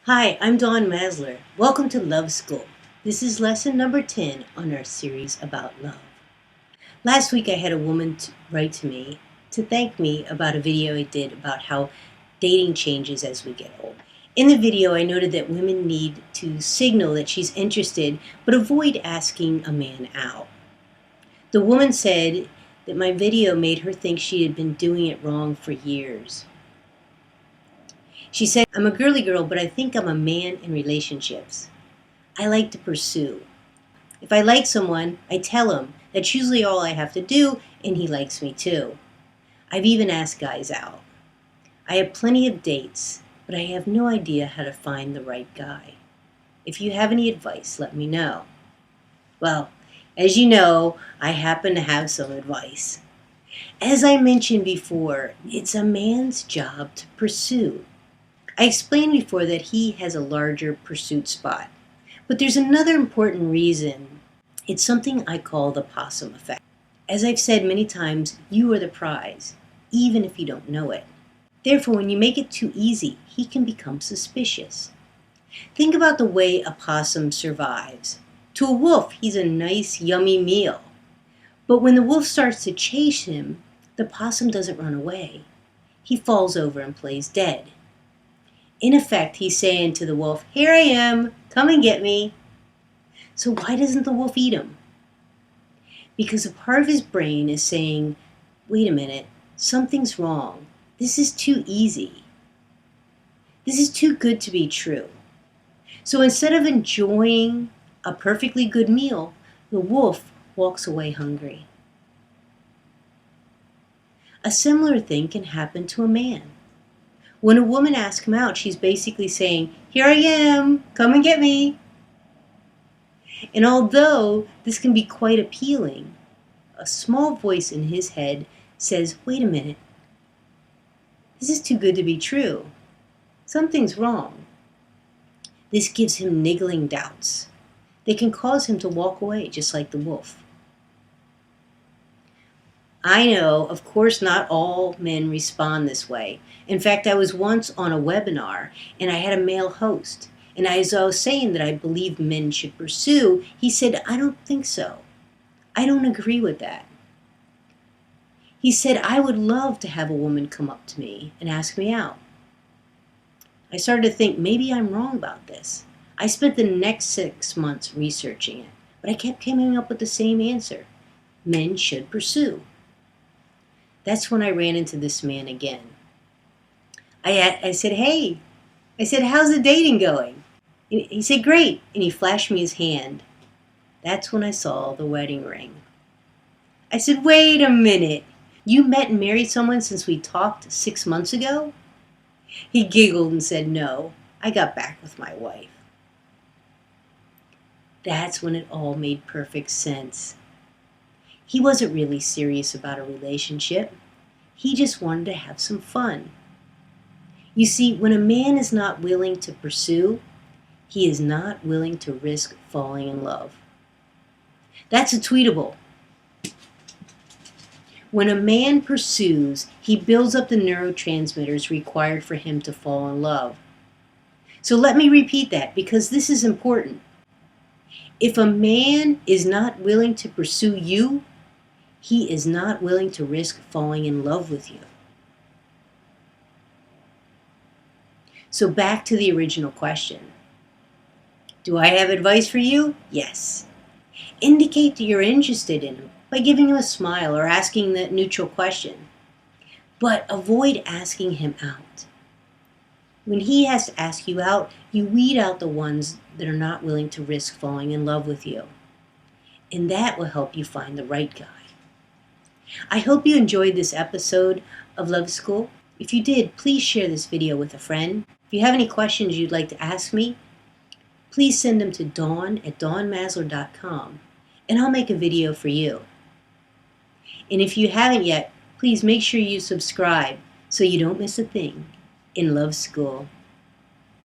Hi, I'm Dawn Masler. Welcome to Love School. This is lesson number 10 on our series about love. Last week I had a woman write to me to thank me about a video I did about how dating changes as we get old. In the video I noted that women need to signal that she's interested but avoid asking a man out. The woman said that my video made her think she had been doing it wrong for years. She said, "I'm a girly girl, but I think I'm a man in relationships. I like to pursue. If I like someone, I tell him. That's usually all I have to do, and he likes me too. I've even asked guys out. I have plenty of dates, but I have no idea how to find the right guy. If you have any advice, let me know." Well, as you know, I happen to have some advice. As I mentioned before, it's a man's job to pursue. I explained before that he has a larger pursuit spot. But there's another important reason. It's something I call the possum effect. As I've said many times, you are the prize, even if you don't know it. Therefore, when you make it too easy, he can become suspicious. Think about the way a possum survives. To a wolf, he's a nice, yummy meal. But when the wolf starts to chase him, the possum doesn't run away. He falls over and plays dead. In effect, he's saying to the wolf, "Here I am, come and get me." So why doesn't the wolf eat him? Because a part of his brain is saying, "Wait a minute, something's wrong. This is too easy. This is too good to be true." So instead of enjoying a perfectly good meal, the wolf walks away hungry. A similar thing can happen to a man. When a woman asks him out, she's basically saying, "Here I am, come and get me." And although this can be quite appealing, a small voice in his head says, "Wait a minute, this is too good to be true. Something's wrong." This gives him niggling doubts. They can cause him to walk away just like the wolf. I know, of course, not all men respond this way. In fact, I was once on a webinar and I had a male host. And as I was saying that I believe men should pursue, he said, "I don't think so. I don't agree with that." He said, "I would love to have a woman come up to me and ask me out." I started to think maybe I'm wrong about this. I spent the next 6 months researching it, but I kept coming up with the same answer. Men should pursue. That's when I ran into this man again. I said, "Hey," I said, "how's the dating going?" He said, "Great," and he flashed me his hand. That's when I saw the wedding ring. I said, "Wait a minute. You met and married someone since we talked 6 months ago?" He giggled and said, "No, I got back with my wife." That's when it all made perfect sense. He wasn't really serious about a relationship. He just wanted to have some fun. You see, when a man is not willing to pursue, he is not willing to risk falling in love. That's a tweetable. When a man pursues, he builds up the neurotransmitters required for him to fall in love. So let me repeat that because this is important. If a man is not willing to pursue you, he is not willing to risk falling in love with you. So back to the original question. Do I have advice for you? Yes. Indicate that you're interested in him by giving him a smile or asking that neutral question. But avoid asking him out. When he has to ask you out, you weed out the ones that are not willing to risk falling in love with you. And that will help you find the right guy. I hope you enjoyed this episode of Love School. If you did, please share this video with a friend. If you have any questions you'd like to ask me, please send them to dawn@dawnmasler.com and I'll make a video for you. And if you haven't yet, please make sure you subscribe so you don't miss a thing in Love School.